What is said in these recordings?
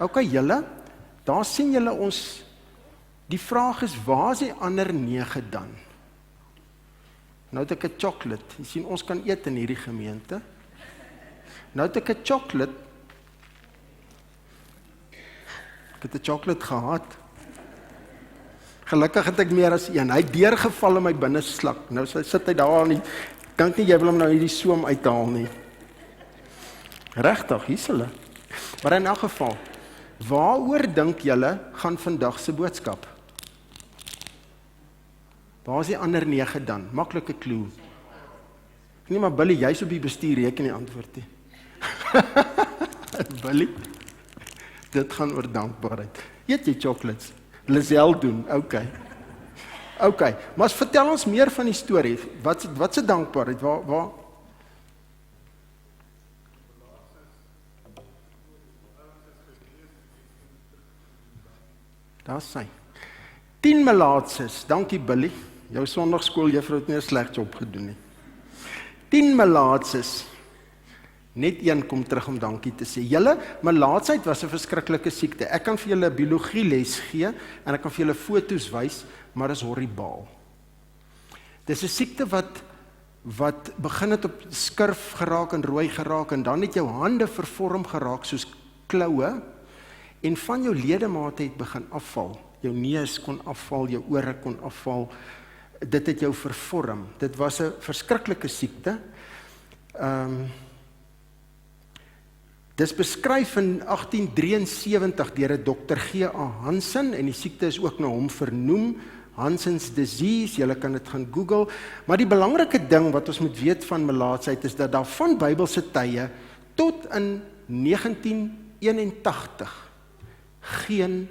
Ok, julle, daar sien julle ons, die vraag is, waar is die ander 9 dan? Nou het ek 'n chocolate, jy sien, ons kan eet in hierdie gemeente. Nou het ek 'n chocolate, ek het 'n chocolate gehad. Gelukkig het ek meer as een, hy het deurgeval in my binneslak, nou sit hy daar nie, dink nie jy wil hom nou hierdie soom uithaal nie. Regtig, hier's hulle. Maar in elk geval, waaroor dink julle gaan vandag se boodskap? Waar is die ander 9 dan? Maklike klou. Nee, maar Billy, jy's op die bestuur, jy kan nie antwoord nie. Billy, dit gaan oor dankbaarheid. Eet jy chocolates? Lisel doen, ok, maar vertel ons meer van die storie. Wat se dankbaarheid? Waar? Daar sy. 10 melaatses, dankie Billy. Jou sondagskooljuffrou het nie 'n sleg job gedoen nie. 10 melaatses. Net een kom terug om dankie te sê. Julle, melaatsheid was 'n verskriklike siekte. Ek kan vir julle 'n biologieles gee en ek kan vir julle foto's wys, maar dit is horribaal. Dis 'n siekte wat begin het op skurf geraak en rooi geraak en dan het jou hande vervorm geraak soos kloue en van jou ledemate het begin afval. Jou neus kon afval, jou ore kon afval. Dit het jou vervorm. Dit was 'n verskriklike siekte. Dis beskryf in 1873 deur 'n Dr. G.A. Hansen en die siekte is ook na hom vernoem, Hansen's disease, julle kan dit gaan Google, maar die belangrike ding wat ons moet weet van melaatsheid is dat daar van Bybelse tye tot in 1981 geen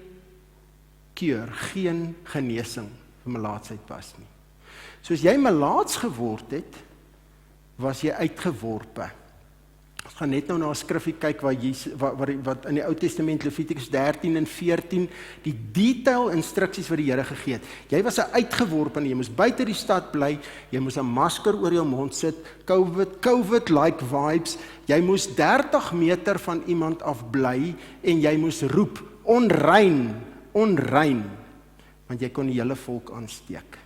keur, geen genesing vir melaatsheid was nie. So as jy melaats geword het, was jy uitgeworpe. Ons gaan net nou na 'n skrifgie kyk wat in die Ou Testament, Levitikus 13 en 14, die detail instruksies wat die Here gegee het. Jy was 'n uitgeworpene, jy moes buite die stad bly, jy moes 'n masker oor jou mond sit, COVID-like vibes, jy moes 30 meter van iemand af bly en jy moes roep, onrein, want jy kon die hele volk aansteek.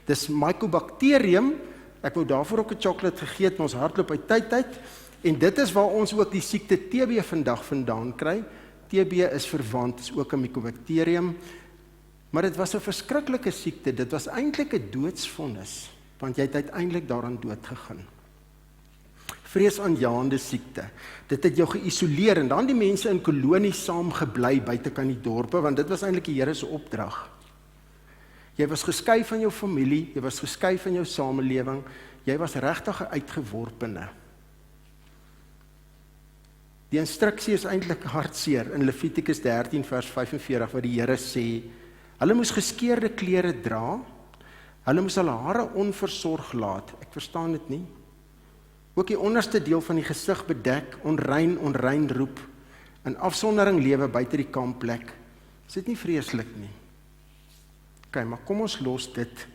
Dis Mycobacterium, ek wou daarvoor ook 'n chocolate gegee het, maar ons hardloop uit tyd uit, en dit is waar ons ook die siekte TB vandag vandaan kry. TB is verwant, is ook 'n Mycobacterium, maar dit was 'n verskriklike siekte, dit was eintlik 'n doodsvonnis, want jy het uiteindelik daaraan dood gegaan. Vreesaanjaende siekte, dit het jou geïsoleer, en dan die mense in kolonies saam gebly buite kan die dorpe, want dit was eintlik die Here se opdrag. Jy was geskei van jou familie, jy was geskei van jou samelewing, jy was regtig 'n uitgeworpene. Die instruksie is eintlik hartseer in Levitikus 13 vers 45 wat die Here sê, hulle moes geskeurde klere dra, hulle moes hulle hare onversorg laat, ek verstaan dit nie, ook die onderste deel van die gesig bedek, onrein roep, in afsondering lewe buite die kampplek, is dit nie vreeslik nie. Ok, maar kom ons los dit,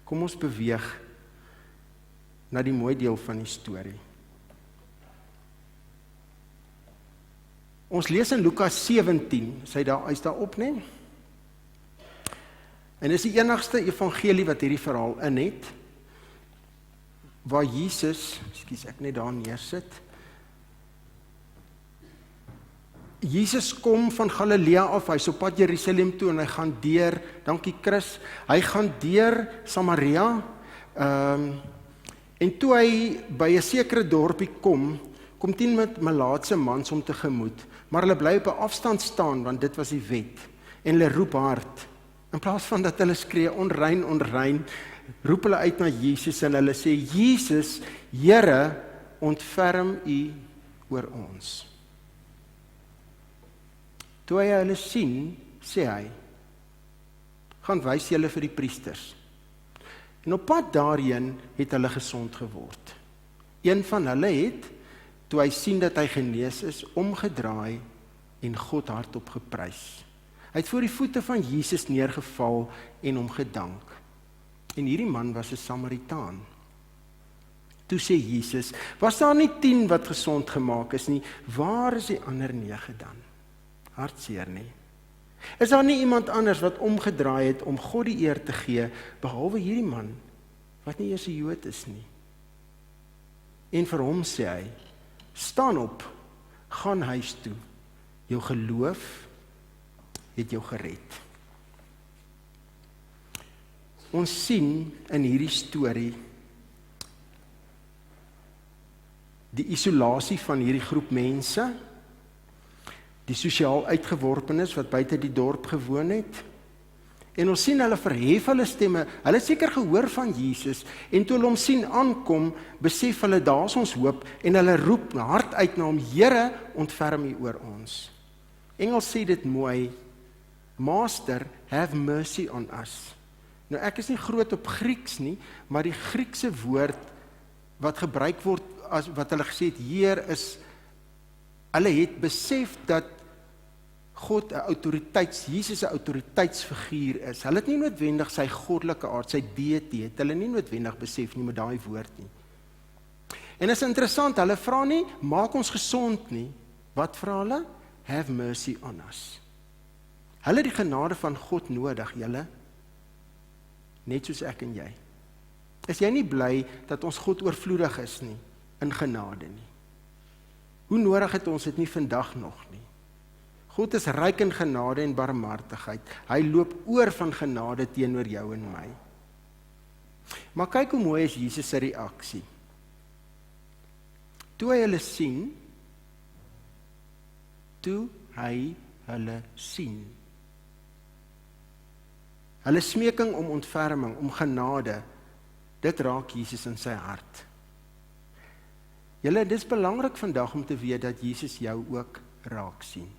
kom ons beweeg na die mooi deel van die storie. Ons lees in Lukas 17, hy's daar op, nee? En dis die enigste evangelie wat hierdie verhaal in het, waar Jesus, ek net daar neersit, Jesus kom van Galilea af, hy's op pad Jerusalem toe, en hy gaan deur, dankie Chris, hy gaan deur Samaria, en toe hy by 'n sekere dorpie kom 10 met melaatse mans om tegemoet, maar hulle bly op 'n afstand staan, want dit was die wet, en hulle roep hard, in plaas van dat hulle skree, onrein, roep hulle uit na Jesus, en hulle sê, Jesus, Here, ontferm U oor ons. Toe hy hulle sien, sê hy, gaan wys julle vir die priesters. En op pad daarheen het hulle gesond geword. Een van hulle het, toe hy sien dat hy genees is, omgedraai en God hardop geprys. Hy het voor die voete van Jesus neergeval en hom gedank. En hierdie man was 'n Samaritaan. Toe sê Jesus, was daar nie 10 wat gesond gemaak is nie, waar is die ander 9 dan? hartseer nie. Is daar nie iemand anders wat omgedraai het om God die eer te gee, behalwe hierdie man, wat nie eers 'n Jood is nie? En vir hom sê hy, staan op, gaan huis toe, jou geloof het jou gered. Ons sien in hierdie storie die isolasie van hierdie groep mense, die sosiaal uitgeworpenes wat buite die dorp gewoon het, en ons sien hulle verhef hulle stemme, hulle het seker gehoor van Jesus, en toe hulle hom sien aankom, besef hulle, daar's ons hoop, en hulle roep hard uit na hom, Here, ontferm U oor ons. Engels sê dit mooi, Master, have mercy on us. Nou ek is nie groot op Grieks nie, maar die Griekse woord wat gebruik word, as wat hulle gesê het, Heer is, hulle het besef dat God 'n Jesus 'n autoriteitsfiguur is. Hulle het nie noodwendig sy goddelike aard, sy deity, het hulle nie noodwendig besef nie met daai woord nie. En is interessant, hulle vra nie, maak ons gesond nie. Wat vra hulle? Have mercy on us. Hulle het die genade van God nodig, julle. Net soos ek en jy. Is jy nie bly dat ons God oorvloedig is nie, in genade nie? Hoe nodig het ons dit nie vandag nog nie? God is ryk in genade en barmhartigheid. Hy loop oor van genade teenoor jou en my. Maar kyk hoe mooi is Jesus se reaksie. Toe hy hulle sien, hulle smeking om ontferming, om genade, dit raak Jesus in sy hart. Julle, dit is belangrik vandag om te weet dat Jesus jou ook raak sien.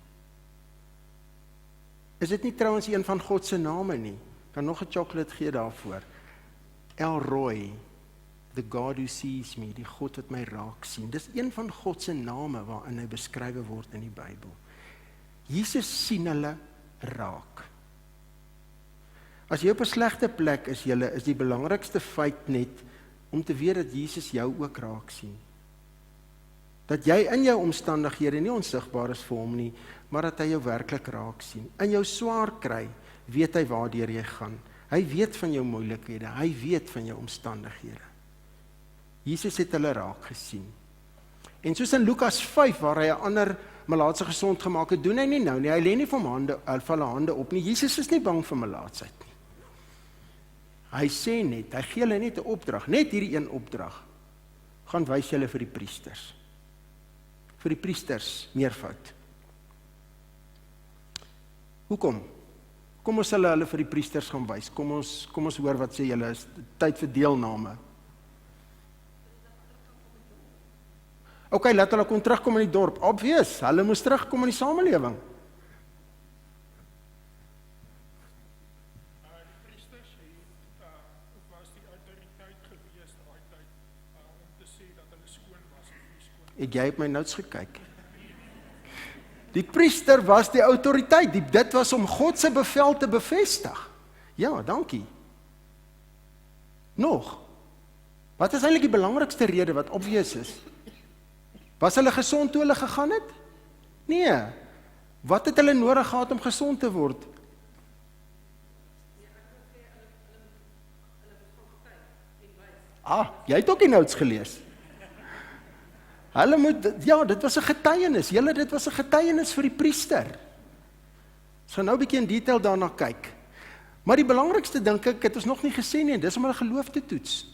Is dit nie trouwens een van God se name nie? Kan nog 'n chocolate gee daarvoor. El Roi, the God who sees me, die God wat my raak sien. Dis een van God se name waarin hy beskrywe word in die Bybel. Jesus sien hulle raak. As jy op 'n slegte plek is, julle, is die belangrikste feit net om te weet dat Jesus jou ook raak sien. Dat jy in jou omstandighede nie onsigbaar is vir hom nie, maar dat hy jou werklik raak sien. In jou swaar kry, weet hy waardeur jy gaan. Hy weet van jou moeilikhede, hy weet van jou omstandighede. Jesus het hulle raak gesien. En soos in Lukas 5, waar hy 'n ander malaatse gesond gemaak het, doen hy nie nou nie, hy lê nie vir hulle hande op nie. Jesus is nie bang vir malaatsheid nie. Hy sê net, hy gee hulle net 'n opdrag, net hierdie een opdrag. Gaan wys julle vir die priesters. Vir die priesters, meervoud. Hoekom? Kom ons hulle vir die priesters gaan wys. Kom ons hoor wat sê julle, is tyd vir deelname. Ok, laat hulle kom terugkom in die dorp. Obvious, hulle moes terugkom in die samelewing. Die priesters was die autoriteit gewees daai tyd om te sê dat hulle skoon was of nie skoon. Het jy op my notes gekyk? Die priester was die autoriteit, dit was om God se bevel te bevestig. Ja, dankie. Nog, wat is eintlik die belangrikste rede wat obvious is? Was hulle gesond toe hulle gegaan het? Nee. Wat het hulle nodig gehad om gesond te word? Jy het ook die notes gelees. Hulle moet, ja, dit was 'n getuienis. Julle, dit was 'n getuienis vir die priester. Ons gaan nou 'n bietjie in detail daarna kyk. Maar die belangrikste dink ek, het ons nog nie gesê nie, dis om hulle geloof te toets.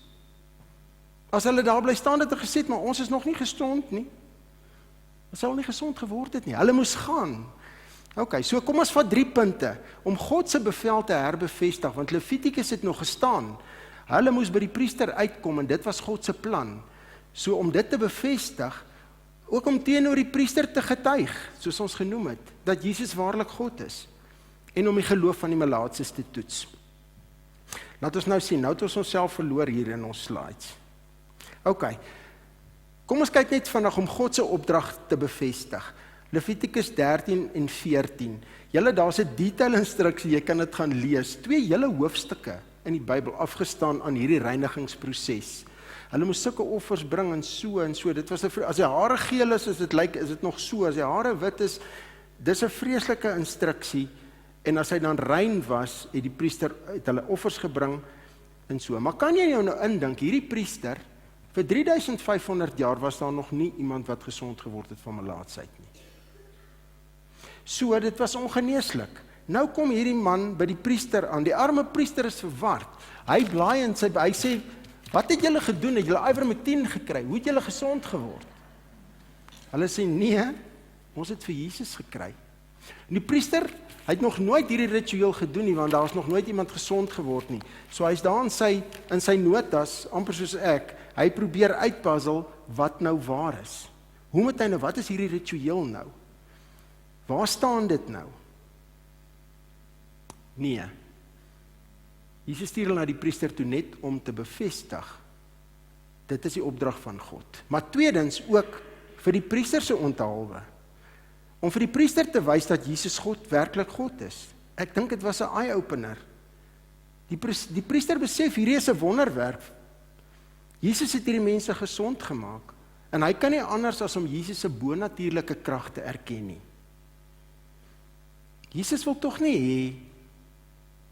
As hulle daar bly staan het en gesê het, maar ons is nog nie gesond nie. Ons sal nie gesond geword het nie. Hulle moes gaan. Ok, so kom ons vat 3 punte om God se bevel te herbevestig, want Levitikus het nog gestaan. Hulle moes by die priester uitkom en dit was God se plan. So om dit te bevestig, ook om teenoor die priester te getuig, soos ons genoem het, dat Jesus waarlik God is, en om die geloof van die malaatses te toets. Laat ons nou sien, nou het ons onsself verloor hier in ons slides. Ok, kom ons kyk net vandag om God se opdrag te bevestig. Levitikus 13 en 14. Julle, daar's 'n detail instruksie, jy kan dit gaan lees. 2 hele hoofstukke in die Bybel afgestaan aan hierdie reinigingsproses. Hulle moes sulke offers bring en so en so. Dit was as die hare geel is dit lyk, is dit nog so. As die hare wit is, dis 'n vreeslike instruksie, en as hy dan rein was, het die priester het hulle offers gebring, en so. Maar kan jy jou nou indink, hierdie priester, vir 3500 jaar was daar nog nie iemand wat gesond geword het van melaatsheid nie. So, dit was ongeneeslik. Nou kom hierdie man by die priester aan, die arme priester is verward. Hy blaai in sy, hy sê, wat het julle gedoen? Het julle ivermectin gekry? Hoe het julle gesond geword? Hulle sê, nee, ons het vir Jesus gekry. En die priester, hy het nog nooit hierdie ritueel gedoen nie, want daar is nog nooit iemand gesond geword nie. So hy is daar in sy notas, amper soos ek, hy probeer uitpuzzle wat nou waar is. Hoe moet hy nou, wat is hierdie ritueel nou? Waar staan dit nou? Nee. Jesus stuur hulle na die priester toe net om te bevestig, dit is die opdrag van God. Maar tweedens ook vir die priester se onthaalwe, om vir die priester te wys dat Jesus werklik God is. Ek dink dit was 'n eye-opener. Die priester besef, hierdie is 'n wonderwerk. Jesus het hierdie mense gesond gemaak, en hy kan nie anders as om Jesus se bonatuurlike krag te erken nie. Jesus wil tog nie hê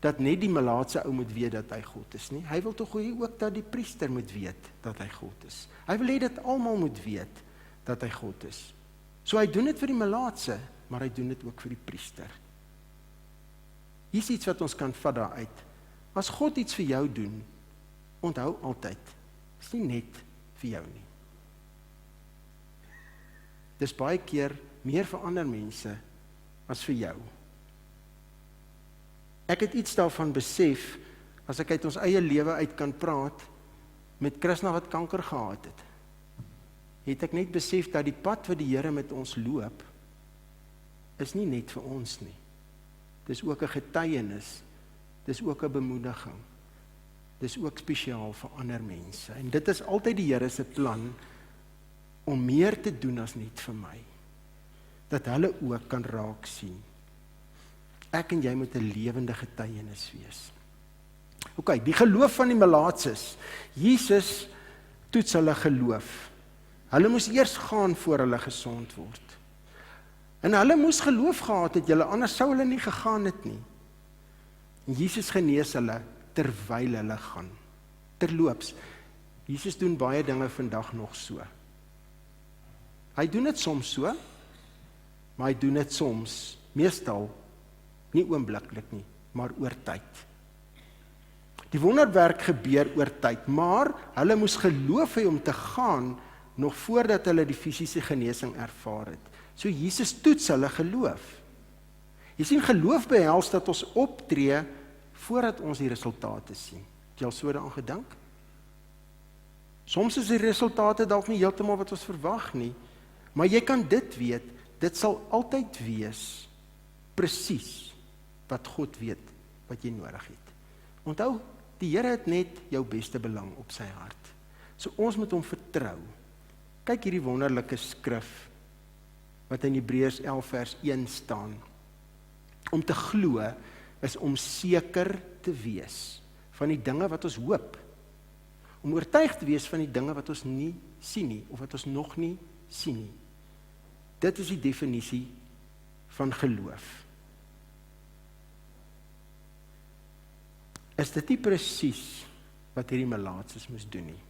dat net die melaatse ou moet weet dat hy God is nie. Hy wil tog hê ook dat die priester moet weet dat hy God is. Hy wil hê dat almal moet weet dat hy God is. So hy doen dit vir die melaatse, maar hy doen dit ook vir die priester. Hier is iets wat ons kan vat daaruit. As God iets vir jou doen, onthou altyd, is nie net vir jou nie. Dis baie keer meer vir ander mense as vir jou. Ek het iets daarvan besef, as ek uit ons eie lewe uit kan praat, met Krishna wat kanker gehad het ek net besef dat die pad wat die Here met ons loop, is nie net vir ons nie. Dis ook 'n getuienis, dis ook 'n bemoediging, dis ook spesiaal vir ander mense. En dit is altyd die Here se plan, om meer te doen as net vir my. Dat hulle ook kan raak sien. Ek en jy moet 'n lewende getuienis wees. OK, die geloof van die melaatses. Jesus toets hulle geloof. Hulle moes eers gaan voor hulle gesond word. En hulle moes geloof gehad het, julle, anders sou hulle nie gegaan het nie. En Jesus genees hulle terwyl hulle gaan. Terloops, Jesus doen baie dinge vandag nog so. Hy doen dit soms so, maar hy doen dit soms, meestal, nie oombliklik nie, maar oor tyd. Die wonderwerk gebeur oor tyd, maar hulle moes geloof hê om te gaan, nog voordat hulle die fisiese genesing ervaar het. So Jesus toets hulle geloof. Jy sien, geloof behels dat ons optree voordat ons die resultate sien. Het jy al so daaraan gedink? Soms is die resultate dalk nie heeltemal wat ons verwag nie, maar jy kan dit weet, dit sal altyd wees presies wat God weet wat jy nodig het. Onthou, die Here het net jou beste belang op sy hart. So ons moet hom vertrou. Kyk hierdie wonderlike skrif wat in Hebreërs 11 vers 1 staan. Om te glo is om seker te wees van die dinge wat ons hoop. Om oortuig te wees van die dinge wat ons nie sien nie, of wat ons nog nie sien nie. Dit is die definisie van geloof. Is dit nie presies wat hierdie melaatses moes doen nie?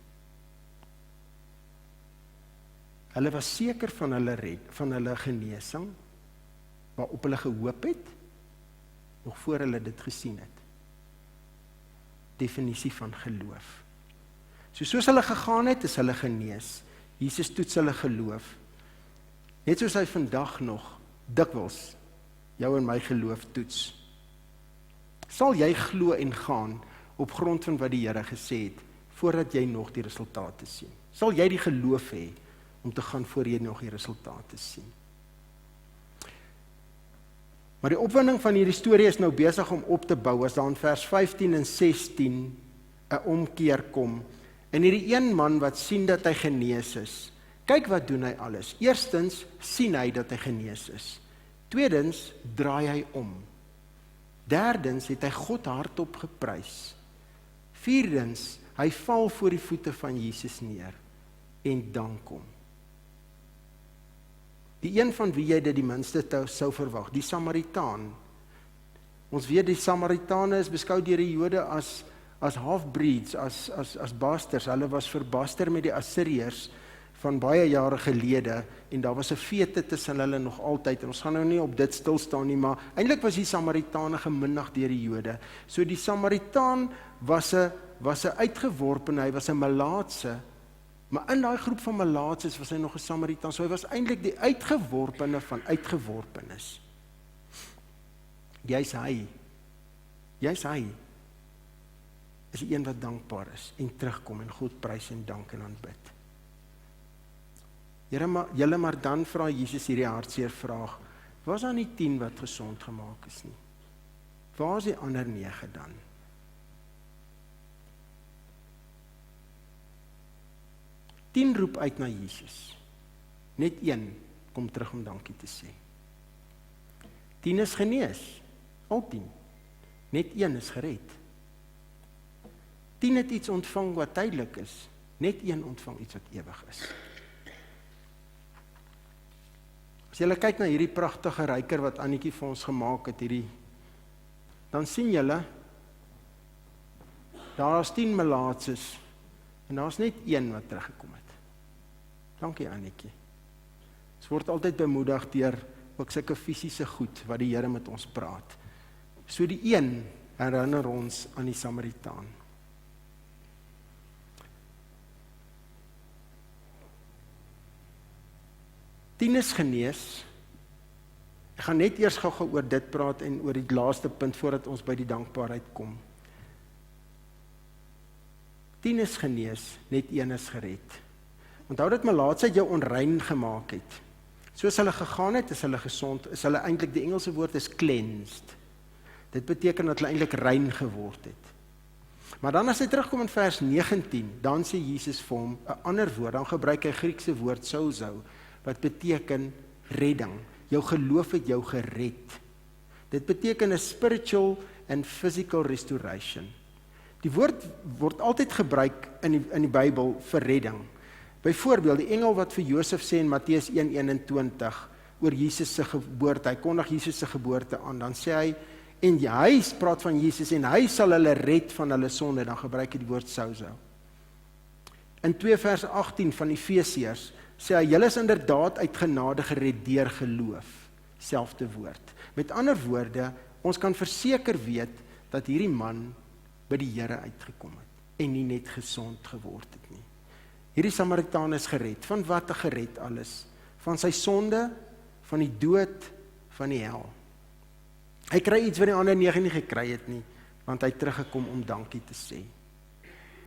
Hulle was seker van hulle genesing, waarop hulle gehoop het, nog voor hulle dit gesien het. Definisie van geloof. Soos hulle gegaan het, is hulle genees. Jesus toets hulle geloof. Net soos hy vandag nog dikwels jou en my geloof toets. Sal jy glo en gaan op grond van wat die Here gesê het, voordat jy nog die resultate sien? Sal jy die geloof hê om te gaan voor jy nog die resultate sien? Maar die opwinding van hierdie storie is nou besig om op te bou, as daar in vers 15 en 16 'n omkeer kom, en hierdie een man wat sien dat hy genees is, kyk wat doen hy alles. Eerstens sien hy dat hy genees is. Tweedens draai hy om. Derdens het hy God hardop geprys. Vierdens, hy val voor die voete van Jesus neer en dank hom. Die een van wie jy dit die minste sou verwag, die Samaritaan. Ons weet die Samaritane is beskou deur die Jode as half-breeds, as bastards. Hulle was verbaster met die Assiriërs van baie jare gelede, en daar was 'n fete tussen hulle nog altyd, en ons gaan nou nie op dit stil staan nie, maar eintlik was die Samaritane geminnig deur die Jode. So die Samaritaan was 'n uitgeworpene, hy was 'n melaatse, maar in daai groep van melaatses was hy nog 'n Samaritaan, so hy was eintlik die uitgeworpene van uitgeworpenes. Jy's hy is die een wat dankbaar is, en terugkom, en God prys en dank en aanbid. Julle maar dan vra Jesus hierdie hartseer vraag, waar is dan die 10 wat gesond gemaak is nie? Waar is die ander 9 dan? Tien roep uit na Jesus. Net 1 kom terug om dankie te sê. 10 is genees, al 10. Net 1 is gered. 10 het iets ontvang wat tydelik is, net 1 ontvang iets wat ewig is. As julle kyk na hierdie pragtige ryker wat Annetjie vir ons gemaak het, dan sien julle, daar is 10 melaatses, en daar is net 1 wat teruggekom het. Dankie Annetjie. Ons word altyd bemoedig deur ook sulke fisiese goed, wat die Here met ons praat. So die 1 herinner ons aan die Samaritaan. Tien is genees. Ek gaan net eers gou oor dit praat en oor die laaste punt voordat ons by die dankbaarheid kom. 10 is genees, net 1 is gered. Onthou dat melaatsheid jou onrein gemaak het. Soos hulle gegaan het, is hulle gesond, is hulle eintlik, die Engelse woord is cleansed. Dit beteken dat hulle eintlik rein geword het. Maar dan as hy terugkom in vers 19, dan sê Jesus vir hom 'n ander woord, dan gebruik hy Griekse woord sozo, wat beteken redding. Jou geloof het jou gered. Dit beteken 'n spiritual and physical restoration. Die woord word altyd gebruik in die Bybel vir redding. Byvoorbeeld, die engel wat vir Josef sê in Matteus 1:21 oor Jesus se geboorte, hy kondig Jesus se geboorte aan, dan sê hy, en hy praat van Jesus, en hy sal hulle red van hulle sonde, dan gebruik hy die woord sozo. In 2 vers 18 van Efesiërs, sê hy, julle is inderdaad uit genade gered deur geloof, selfde woord. Met ander woorde, ons kan verseker weet, dat hierdie man by die Here uitgekom het, en nie net gesond geword het nie. Hierdie Samaritaan is gered, van wat gered alles? Van sy sonde, van die dood, van die hel. Hy kry iets wat die ander 9 nie gekry het nie, want hy het teruggekom om dankie te sê.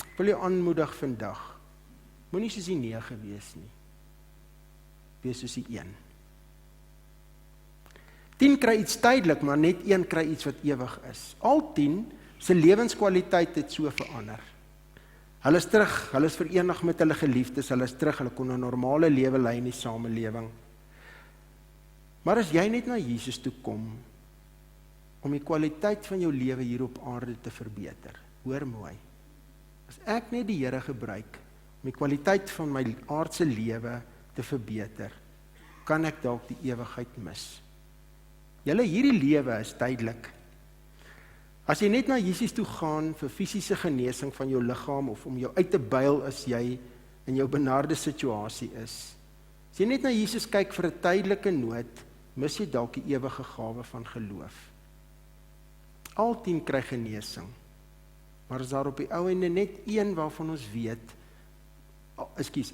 Ek wil jou aanmoedig vandag, moenie soos die 9 wees nie, wees soos die 1. 10 kry iets tydelik, maar net 1 kry iets wat ewig is. Al 10, sy lewenskwaliteit het so verander. Hulle is terug, hulle is verenig met hulle geliefdes, hulle is terug, hulle kon 'n normale lewe lei in die samelewing. Maar as jy net na Jesus toe kom, om die kwaliteit van jou lewe hier op aarde te verbeter, hoor mooi, as ek net die Here gebruik, om die kwaliteit van my aardse lewe te verbeter, kan ek dalk die ewigheid mis. Julle, hierdie lewe is tydelik. As jy net na Jesus toe gaan vir fisiese genesing van jou liggaam, of om jou uit te byl as jy in jou benarde situasie is, as jy net na Jesus kyk vir 'n tydelike nood, mis jy dalk die ewige gawe van geloof. Al 10 kry genesing, maar is daar op die ou ende net 1 waarvan ons weet,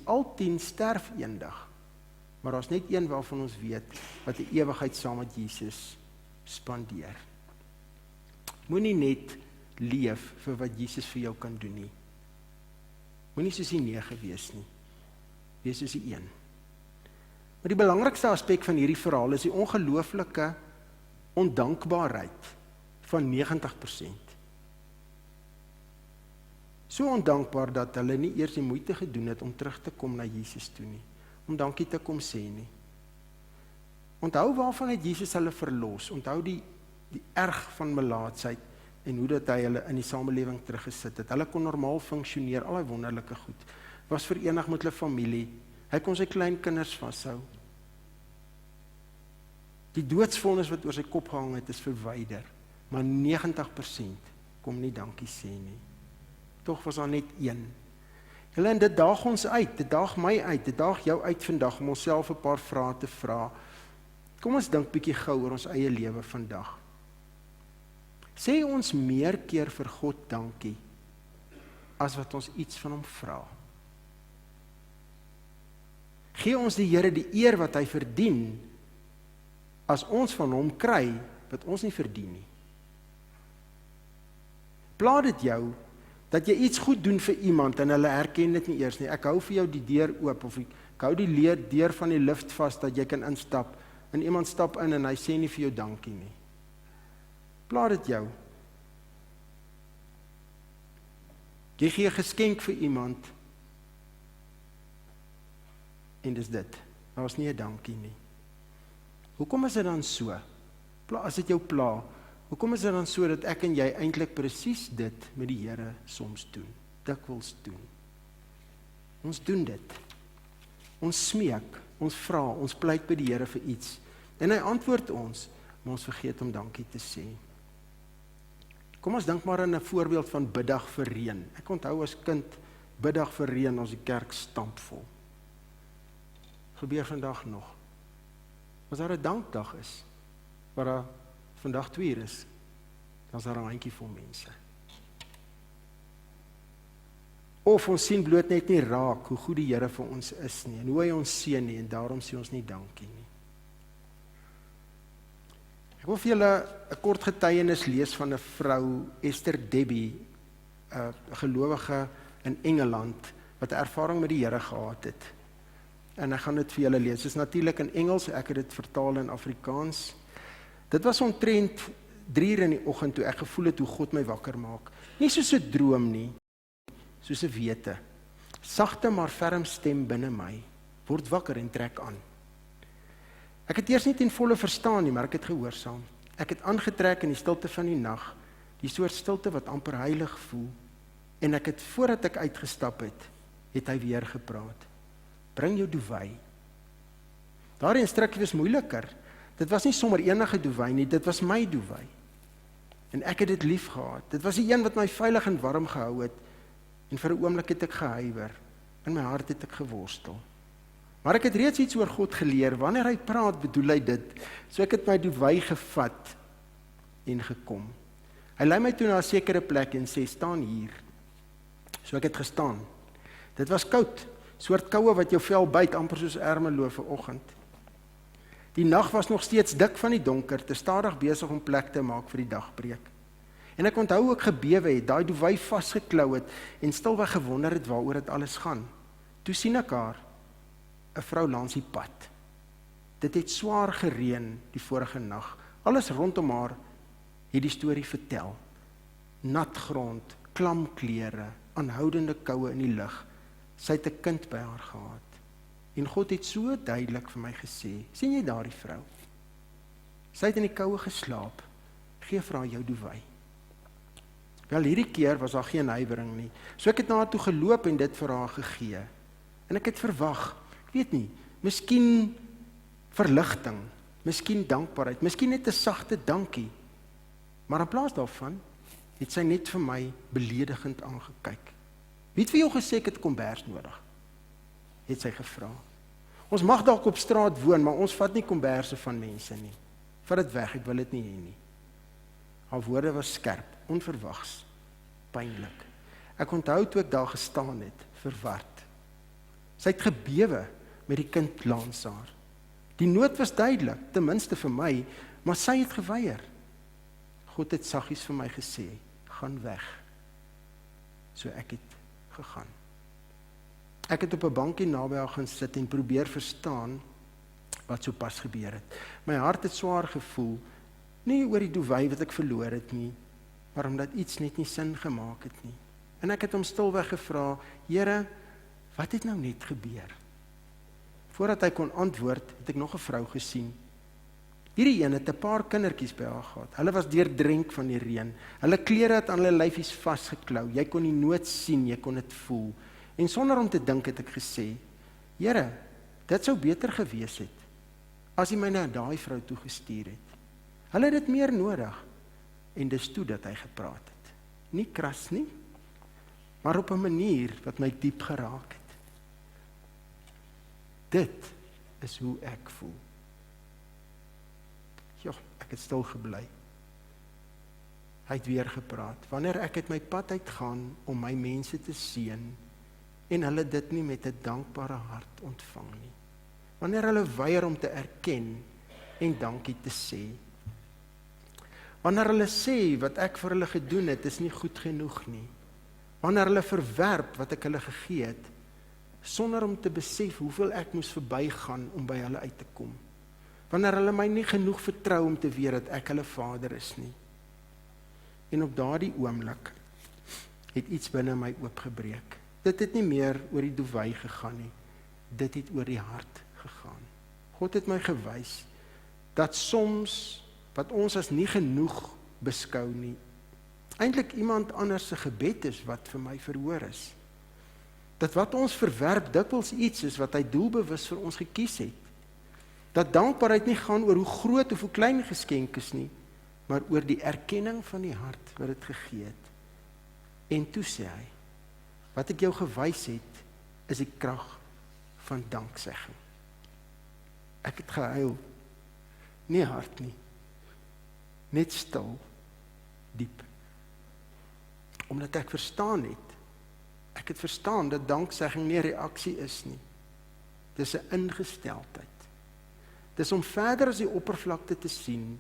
al 10 sterf eendag, maar daar is net 1 waarvan ons weet, wat die ewigheid saam met Jesus spandeer. Moenie net leef vir wat Jesus vir jou kan doen nie. Moenie soos die 9 wees nie. Wees soos die 1. Maar die belangrikste aspek van hierdie verhaal is die ongelooflike ondankbaarheid van 90%. So ondankbaar dat hulle nie eers die moeite gedoen het om terug te kom na Jesus toe nie, om dankie te kom sê nie. Onthou waarvan het Jesus hulle verlos, onthou die erg van melaatsheid en hoe dat hy hulle in die samelewing teruggesit het. Hulle kon normaal funksioneer, al die wonderlike goed, was verenig met hulle familie, hy kon sy klein kinders vashou. Die doodsvonnis wat oor sy kop gehang het, is verwyder. Maar 90% kom nie dankie sê nie. Tog was daar net een. Julle, en dit daag ons uit, dit daag my uit, dit daag jou uit vandag, om onsself 'n paar vrae te vra. Kom ons dink bietjie gou oor ons eie lewe vandag. Sê ons meer keer vir God dankie, as wat ons iets van hom vra. Gee ons die Here die eer wat hy verdien, as ons van hom kry, wat ons nie verdien nie. Pla dit jou, dat jy iets goed doen vir iemand, en hulle herken dit nie eers nie. Ek hou vir jou die deur oop, of ek hou die deur van die lift vast, dat jy kan instap, en iemand stap in, en hy sê nie vir jou dankie nie. Pla dit jou. Jy gee 'n geskenk vir iemand, en dis dit. Daar is nie 'n dankie nie. Hoekom is dit dan so? As dit jou pla, hoekom is dit dan so dat ek en jy eintlik presies dit met die Here soms doen, dikwels doen? Ons doen dit. Ons smeek, ons vra, ons pleit by die Here vir iets. En hy antwoord ons, maar ons vergeet om dankie te sê. Kom ons dink maar aan 'n voorbeeld van biddag vir reën. Ek onthou as kind, biddag vir reën, ons die kerk stampvol. Gebeur vandag nog. As daar 'n dankdag is, waar daar vandag 2 uur is, dan is daar 'n handjie vol mense. Of ons sien bloot net nie raak hoe goed die Here vir ons is nie, en hoe hy ons seën nie, en daarom sê ons nie dankie nie. Ek wil vir julle 'n kort getuienis lees van 'n vrou, Esther Debbie, 'n gelowige in Engeland, wat 'n ervaring met die Here gehad het. En ek gaan dit vir julle lees. Dit is natuurlik in Engels, ek het dit vertaal in Afrikaans. Dit was omtrent 3 uur in die oggend toe ek gevoel het hoe God my wakker maak. Nie soos 'n droom nie, soos 'n wete. Sagte maar ferm stem binne my, word wakker en trek aan. Ek het eers nie ten volle verstaan nie, maar ek het gehoorsaam. Ek het aangetrek in die stilte van die nag, die soort stilte wat amper heilig voel, en ek het, voordat ek uitgestap het hy weer gepraat. Bring jou duvet. Daardie instruksie was moeiliker. Dit was nie sommer enige duvet nie, dit was my duvet. En ek het dit lief gehad. Dit was die een wat my veilig en warm gehou het, en vir 'n oomblik het ek gehuiwer. In my hart het ek geworstel. Maar ek het reeds iets oor God geleer. Wanneer hy praat, bedoel hy dit. So ek het my duvet gevat en gekom. Hy lei my toe na 'n sekere plek en sê, staan hier. So ek het gestaan. Dit was koud, soort koue wat jou vel byt, amper soos Ermelo vanoggend. Die nag was nog steeds dik van die donker, te stadig besig om plek te maak vir die dagbreek. En ek onthou ook gebewe het, daai duvet vasgeklou het, en stilweg gewonder het waaroor dit alles gaan. Toe sien ek haar, 'n vrou langs die pad. Dit het swaar gereën die vorige nag. Alles rondom haar het die storie vertel. Nat grond, klam klere, aanhoudende koue in die lug. Sy het 'n kind by haar gehad. En God het so duidelik vir my gesê, sien jy daardie vrou? Sy het in die koue geslaap. Gee vir haar jou duvet. Wel, hierdie keer was daar geen huiwering nie. So ek het na haar toe geloop en dit vir haar gegee. En ek het verwag, ek weet nie, miskien verligting, miskien dankbaarheid, miskien net 'n sagte dankie. Maar in plaas daarvan het sy net vir my beledigend aangekyk. Wie het vir jou gesê ek het kombers nodig? Het sy gevra. Ons mag dalk op straat woon, maar ons vat nie komberse van mense nie. Vat dit weg, ek wil dit nie hê nie. Haar woorde was skerp, onverwags, pynlik. Ek onthou toe ek daar gestaan het, verward. Sy het gebewe met die kind langs haar. Die nood was duidelik, ten minste vir my, maar sy het geweier. God het saggies vir my gesê, gaan weg. So ek het gegaan. Ek het op 'n bankie naby haar gaan sit en probeer verstaan wat sopas gebeur het. My hart het swaar gevoel, nie oor die duvet wat ek verloor het nie, maar omdat iets net nie sin gemaak het nie. En ek het hom stilweg gevra, Here, wat het nou net gebeur? Voordat hy kon antwoord, het ek nog 'n vrou gesien. Hierdie een het 'n paar kindertjies by haar gehad. Hulle was deurdrenk van die reën. Hulle klere het aan hulle lyfies vasgeklou. Jy kon die nood sien, jy kon dit voel. En sonder om te dink het ek gesê, Here, dit sou beter gewees het as hy my na daai vrou toe gestuur het. Hulle het dit meer nodig, en dis toe dat hy gepraat het. Nie kras nie, maar op 'n manier wat my diep geraak het. Dit is hoe ek voel. Ja, ek het stil gebly. Hy het weer gepraat. Wanneer ek uit my pad uitgaan om my mense te seën, en hulle dit nie met 'n dankbare hart ontvang nie. Wanneer hulle weier om te erken en dankie te sê. Wanneer hulle sê wat ek vir hulle gedoen het, is nie goed genoeg nie. Wanneer hulle verwerp wat ek hulle gegee het, sonder om te besef hoeveel ek moes verbygaan om by hulle uit te kom. Wanneer hulle my nie genoeg vertrou om te weet dat ek hulle vader is nie. En op daardie oomblik het iets binne my oopgebreek. Dit het nie meer oor die doewy gegaan nie. Dit het oor die hart gegaan. God het my gewys dat soms wat ons as nie genoeg beskou nie, eintlik iemand anders se gebed is wat vir my verhoor is. Dat wat ons verwerp dikwels iets is wat hy doelbewus vir ons gekies het. Dat dankbaarheid nie gaan oor hoe groot of hoe klein geskenk is nie, maar oor die erkenning van die hart wat dit gegee het. En toe sê hy, wat ek jou gewys het, is die krag van danksegging. Ek het gehuil, nie hard nie, net stil, diep. Omdat ek verstaan het, ek het verstaan dat danksegging nie 'n reaksie is nie. Dis 'n ingesteldheid. Dis om verder as die oppervlakte te sien,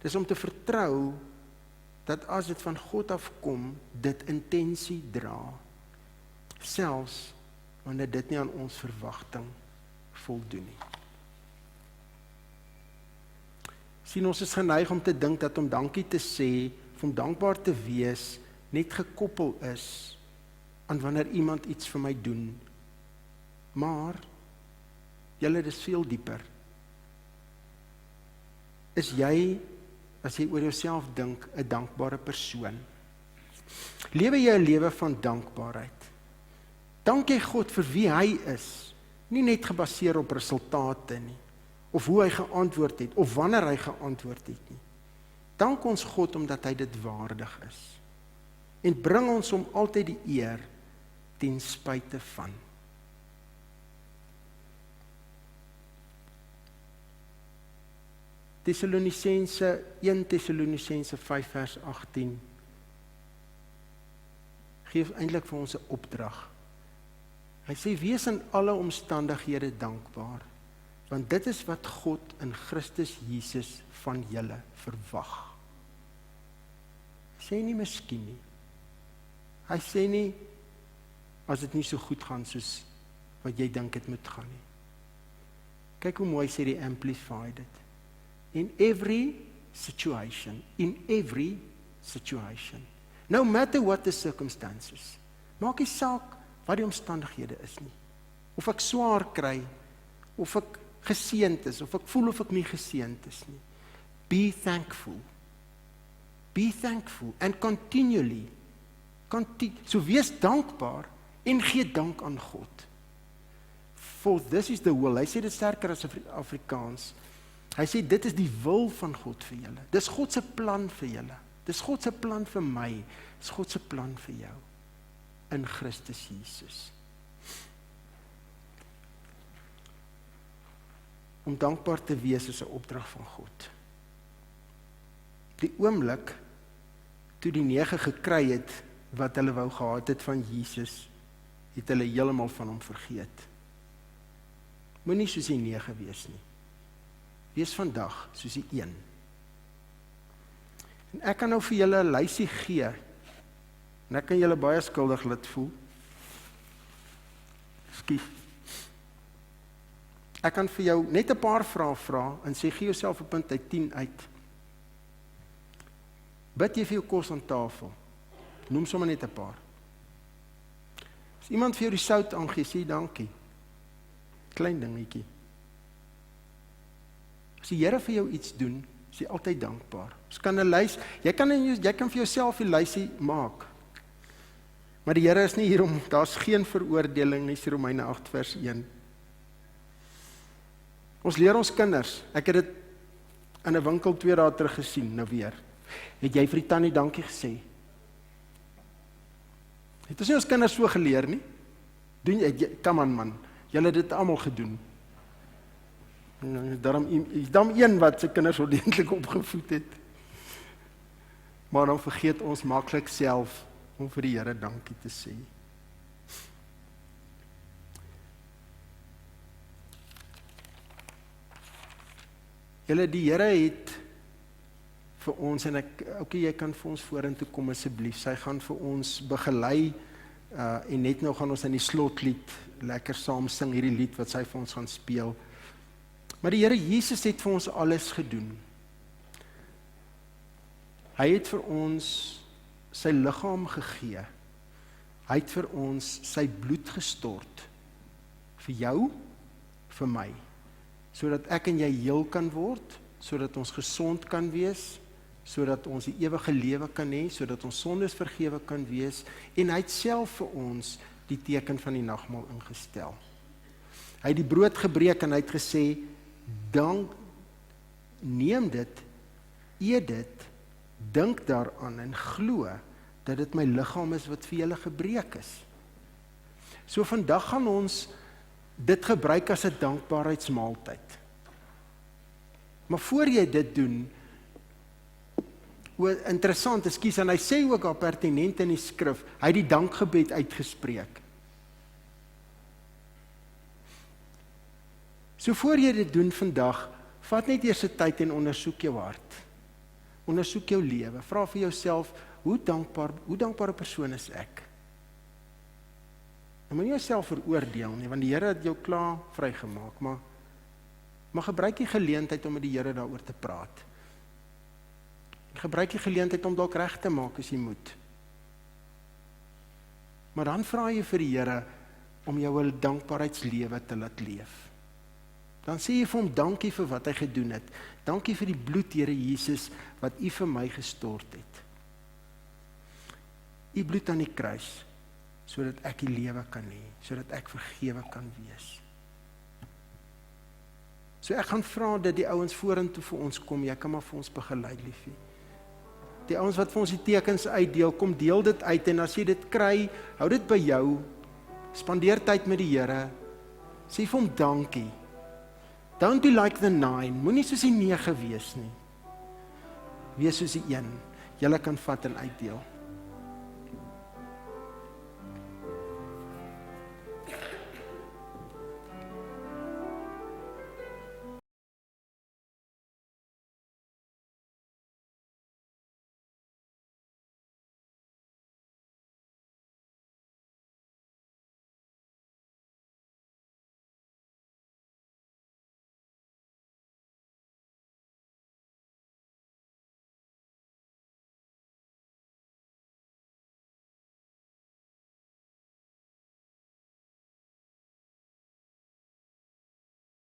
dis om te vertrou dat as dit van God afkom, dit intensie dra. Selfs wanneer dit nie aan ons verwagting voldoen nie. Sien, ons is geneig om te dink dat om dankie te sê, om dankbaar te wees, net gekoppel is aan wanneer iemand iets vir my doen. Maar, julle, dis veel dieper. Is jy, as jy oor jouself dink, 'n dankbare persoon? Lewe jy 'n lewe van dankbaarheid? Dank jy God vir wie hy is, nie net gebaseer op resultate nie, of hoe hy geantwoord het, of wanneer hy geantwoord het nie. Dank ons God omdat hy dit waardig is. En bring ons hom altyd die eer, ten spyte van. Tessalonisense 1 Tessalonisense 5 vers 18 gee eintlik vir ons 'n opdrag. Hy sê, wees in alle omstandighede dankbaar, want dit is wat God in Christus Jesus van julle verwag. Hy sê nie miskien nie. Hy sê nie, as dit nie so goed gaan soos wat jy dink het moet gaan nie. Kyk hoe mooi sê die Amplified dit. In every situation, no matter what the circumstances, maak nie saak wat die omstandighede is nie. Of ek swaar kry, of ek geseënd is, of ek voel of ek nie geseënd is nie. Be thankful and continually, so wees dankbaar en gee dank aan God. For this is the will, hy sê dit sterker as Afrikaans, hy sê dit is die wil van God vir julle, dis God se plan vir julle, dis God se plan vir my, dis God se plan vir jou, in Christus Jesus. Om dankbaar te wees is 'n opdrag van God. Die oomblik, toe die 9 gekry het, wat hulle wou gehad het van Jesus, het hulle heeltemal van hom vergeet. Moenie soos die 9 wees nie. Wees vandag soos die 1. En ek kan nou vir julle 'n lysie gee, en ek kan julle baie skuldig laat voel. Skus. Ek kan vir jou net 'n paar vrae vra, en sê, gee jouself 'n punt uit 10 uit. Bid jy vir jou kos aan tafel? Noem sommer net 'n paar. As iemand vir jou die sout aangee, sê dankie. Klein dingetjie. As die Here vir jou iets doen, is jy altyd dankbaar. Ons kan 'n lys, jy kan vir jouself 'n lysie maak. Maar die Here is nie hier om, daar's geen veroordeling nie, sê Romeine 8 vers 1. Ons leer ons kinders, ek het dit in 'n winkel 2 dae terug gesien, nou weer. Het jy vir die tannie dankie gesê? Het ons nie ons kinders so geleer nie? Doen jy, come on man, julle het dit almal gedoen. Daarom een wat sy kinders ordentlik opgevoed het. Maar dan vergeet ons maklik self om vir die Here dankie te sê. Julle, die Here het vir ons, en jy kan vir ons vorentoe kom asseblief, sy gaan vir ons begelei, en net nou gaan ons in die slotlied lekker saam sing hierdie lied wat sy vir ons gaan speel. Maar die Here Jesus het vir ons alles gedoen. Hy het vir ons sy liggaam gegee. Hy het vir ons sy bloed gestort. Vir jou, vir my. Sodat ek en jy heel kan word, sodat ons gesond kan wees, sodat ons die ewige lewe kan hê, sodat ons sondes vergewe kan wees, en hy het self vir ons die teken van die nagmaal ingestel. Hy het die brood gebreek en hy het gesê, neem dit, eet dit, dink daaraan en glo dat dit my liggaam is wat vir julle gebreek is. So vandag gaan ons dit gebruik as 'n dankbaarheidsmaaltyd. Maar voor jy dit doen, interessant, en hy sê ook al pertinent in die skrif, hy het die dankgebed uitgespreek. So voor jy dit doen vandag, vat net eers 'n tyd en ondersoek jou hart. Ondersoek jou lewe. Vra vir jouself, hoe dankbare persoon is ek? En moet nie jouself veroordeel nie, want die Here het jou klaar vrygemaak, maar gebruik die geleentheid om met die Here daaroor te praat. Gebruik die geleentheid om dalk reg te maak as jy moet. Maar dan vra jy vir die Here om jou 'n dankbaarheidslewe te laat leef. Dan sê jy vir hom dankie vir wat hy gedoen het. Dankie vir die bloed, Here Jesus, wat u vir my gestort het. U bloed aan die kruis, sodat ek die lewe kan hê, sodat ek vergewe kan wees. So ek gaan vra dat die ouens vorentoe vir ons kom, jy kan maar vir ons begelei, liefie. Die ouens wat vir ons die tekens uitdeel, kom deel dit uit, en as jy dit kry, hou dit by jou, spandeer tyd met die Here, sê vir hom dankie. Don't be like the 9, moenie soos die 9 wees nie. Wees soos die 1, julle kan vat en uitdeel.